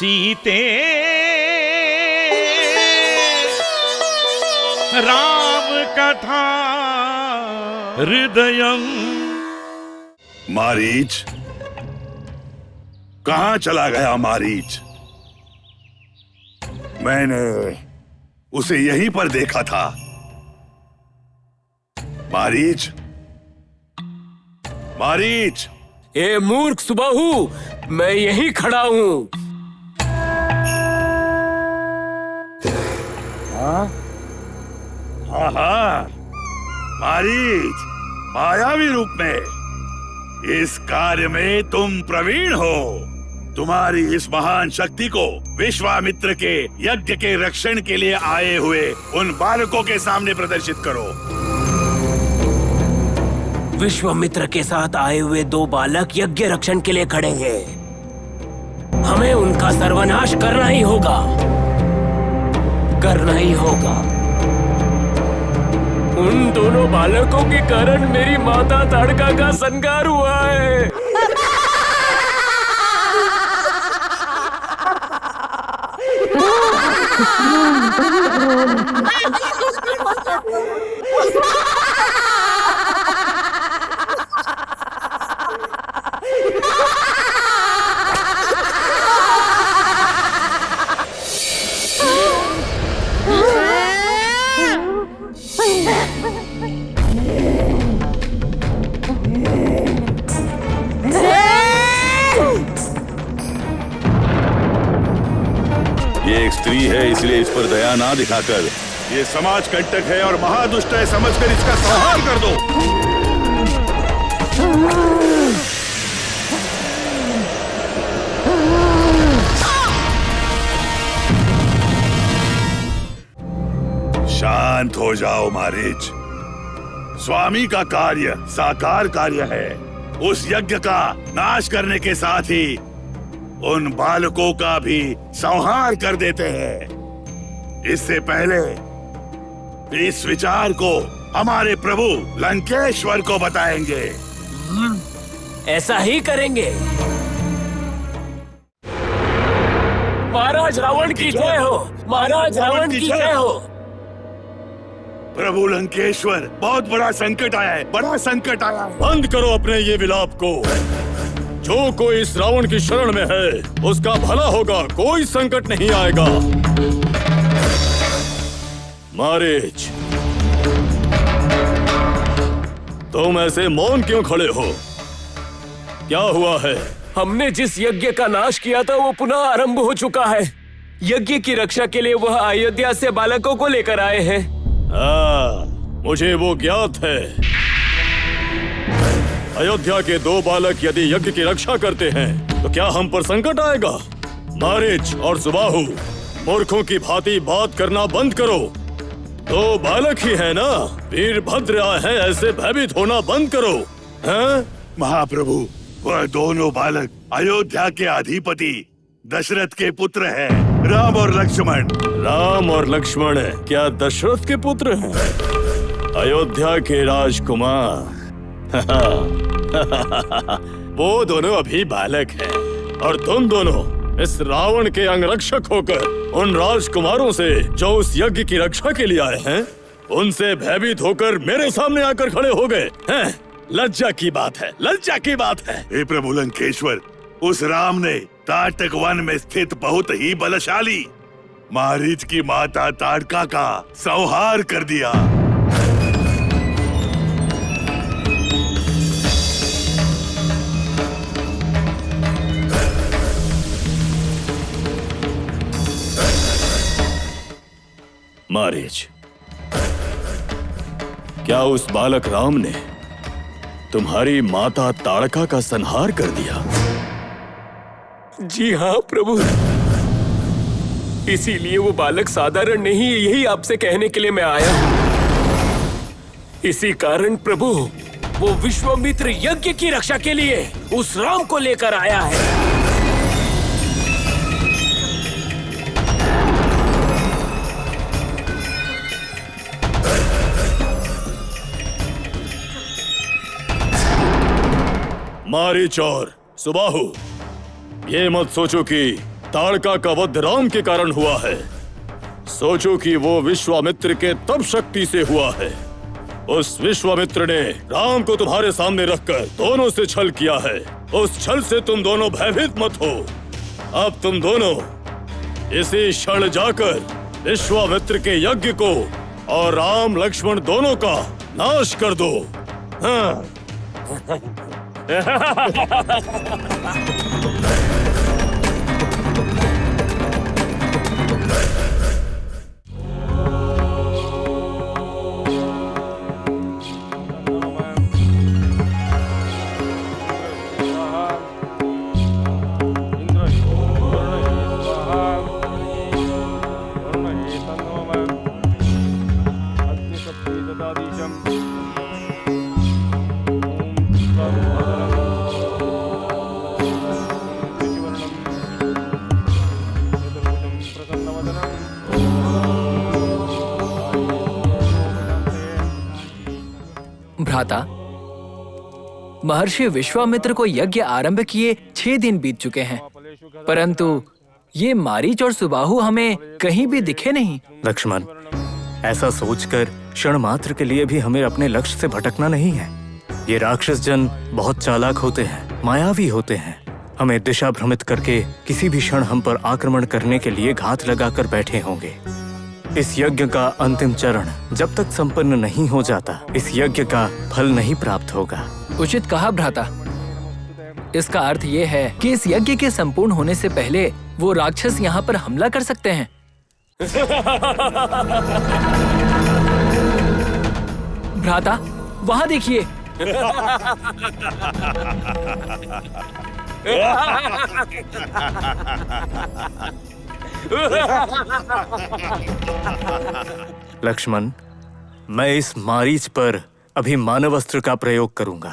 सीते राम कथा हृदयम। मारीच, कहां चला गया मारीच? मैंने उसे यहीं पर देखा था। मारीच, मारीच। ए मूर्ख सुबाहु, मैं यहीं खड़ा हूँ। हाँ हाँ, मारीच, मायावी रूप में। इस कार्य में तुम प्रवीण हो। तुम्हारी इस महान शक्ति को विश्वामित्र के यज्ञ के रक्षण के लिए आए हुए उन बालकों के सामने प्रदर्शित करो। विश्वामित्र के साथ आए हुए 2 बालक यज्ञ रक्षण के लिए खड़े हैं। हमें उनका सर्वनाश करना ही होगा, करना ही होगा। उन दोनों बालकों के कारण मेरी माता ताड़का का संहार हुआ है। ये एक स्त्री है, इसलिए इस पर दया ना दिखाकर ये समाज कंटक है और महादुष्ट है समझकर इसका संहार कर दो। शांत हो जाओ मारीच। स्वामी का कार्य साकार कार्य है। उस यज्ञ का नाश करने के साथ ही उन बालकों का भी संहार कर देते हैं। इससे पहले इस विचार को हमारे प्रभु लंकेश्वर को बताएंगे। ऐसा ही करेंगे। महाराज रावण की जय हो, महाराज रावण की जय हो। प्रभु लंकेश्वर, बहुत बड़ा संकट आया है, बड़ा संकट आया है। बंद करो अपने ये विलाप को। जो कोई इस रावण की शरण में है उसका भला होगा, कोई संकट नहीं आएगा। मारीच, तुम ऐसे मौन क्यों खड़े हो? क्या हुआ है? हमने जिस यज्ञ का नाश किया था वो पुनः आरंभ हो चुका है। यज्ञ की रक्षा के लिए वह अयोध्या से बालकों को लेकर आए हैं। मुझे वो ज्ञात है। अयोध्या के 2 बालक यदि यज्ञ की रक्षा करते हैं तो क्या हम पर संकट आएगा? मारीच और सुबाहु, मूर्खों की भांति बात करना बंद करो। 2 बालक ही है ना, वीरभद्र आए हैं, ऐसे भयभीत होना बंद करो। हैं? महाप्रभु, वह दोनों बालक अयोध्या के अधिपति दशरथ के पुत्र हैं, राम और लक्ष्मण। राम और लक्ष्मण क्या दशरथ के पुत्र हैं? अयोध्या के राजकुमार। वो दोनों अभी बालक हैं और तुम दोनों इस रावण के अंगरक्षक होकर उन राजकुमारों से जो उस यज्ञ की रक्षा के लिए आए हैं, उनसे भयभीत होकर मेरे सामने आकर खड़े हो गए हैं। लज्जा की बात है, लज्जा की बात है। हे प्रभु लंकेश्वर, उस राम ने ताटक वन में स्थित बहुत ही बलशाली मारीच की माता ताड़का का संहार कर दिया। मारीच, क्या उस बालक राम ने तुम्हारी माता ताड़का का संहार कर दिया? जी हाँ प्रभु, इसीलिए वो बालक साधारण नहीं, यही आपसे कहने के लिए मैं आया हूँ। इसी कारण प्रभु वो विश्वामित्र यज्ञ की रक्षा के लिए उस राम को लेकर आया है। मारीच और सुबाहु, ये मत सोचो कि ताड़का का वध राम के कारण हुआ है। सोचो कि वो विश्वामित्र के तप शक्ति से हुआ है। उस विश्वामित्र ने राम को तुम्हारे सामने रखकर दोनों से छल किया है। उस छल से तुम दोनों भयभीत मत हो। अब तुम दोनों इसी क्षण जाकर विश्वामित्र के यज्ञ को और राम लक्ष्मण दोनों का नाश कर दो। हाँ। भ्राता, महर्षि विश्वामित्र को यज्ञ आरंभ किए 6 दिन बीत चुके हैं, परंतु ये मारीच और सुबाहु हमें कहीं भी दिखे नहीं। लक्ष्मण, ऐसा सोचकर क्षण मात्र के लिए भी हमें अपने लक्ष्य से भटकना नहीं है। ये राक्षस जन बहुत चालाक होते हैं, मायावी होते हैं। हमें दिशा भ्रमित करके किसी भी क्षण हम पर आक्रमण करने के लिए घात लगाकर बैठे होंगे। इस यज्ञ का अंतिम चरण जब तक संपन्न नहीं हो जाता, इस यज्ञ का फल नहीं प्राप्त होगा। उचित कहा भ्राता। इसका अर्थ ये है कि इस यज्ञ के संपूर्ण होने से पहले वो राक्षस यहाँ पर हमला कर सकते हैं। भ्राता, वहाँ देखिए। लक्ष्मण, मैं इस मारीच पर अभी मानवास्त्र का प्रयोग करूंगा।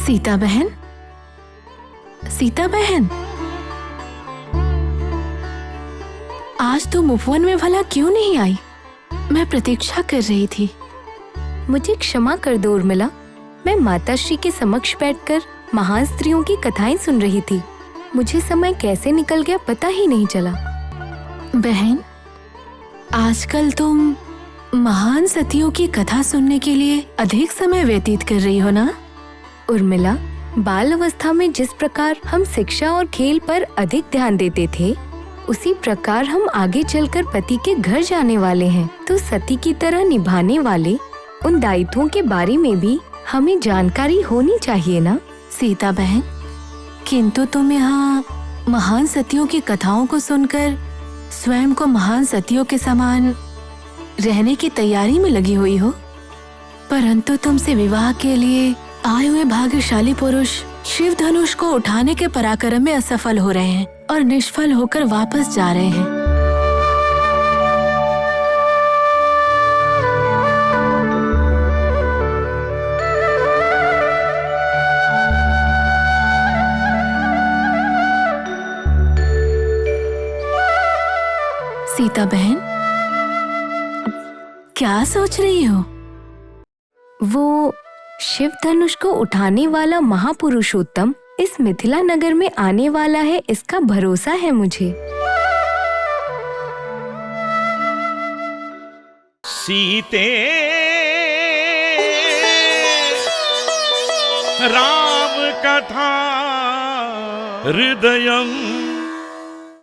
सीता बहन, सीता बहन, आज तुम उपवन में भला क्यों नहीं आई? मैं प्रतीक्षा कर रही थी। मुझे क्षमा कर दो उर्मिला, मैं माताश्री के समक्ष बैठकर महान स्त्रियों की कथाएं सुन रही थी। मुझे समय कैसे निकल गया पता ही नहीं चला। बहन, आजकल तुम महान सतियों की कथा सुनने के लिए अधिक समय व्यतीत कर रही हो ना? उर्मिला, बाल अवस्था में जिस प्रकार हम शिक्षा और खेल पर अधिक ध्यान देते थे, उसी प्रकार हम आगे चलकर पति के घर जाने वाले हैं, तो सती की तरह निभाने वाले उन दायित्वों के बारे में भी हमें जानकारी होनी चाहिए ना? सीता बहन, किंतु तुम यहाँ महान सतियों की कथाओं को सुनकर स्वयं को महान सतियों के समान रहने की तैयारी में लगी हुई हो, परंतु तुमसे विवाह के लिए आए हुए भाग्यशाली पुरुष शिव धनुष को उठाने के पराक्रम में असफल हो रहे हैं और निष्फल होकर वापस जा रहे हैं। सीता बहन, क्या सोच रही हो? वो शिव धनुष को उठाने वाला महापुरुषोत्तम इस मिथिला नगर में आने वाला है, इसका भरोसा है मुझे। सीते राम कथा हृदयं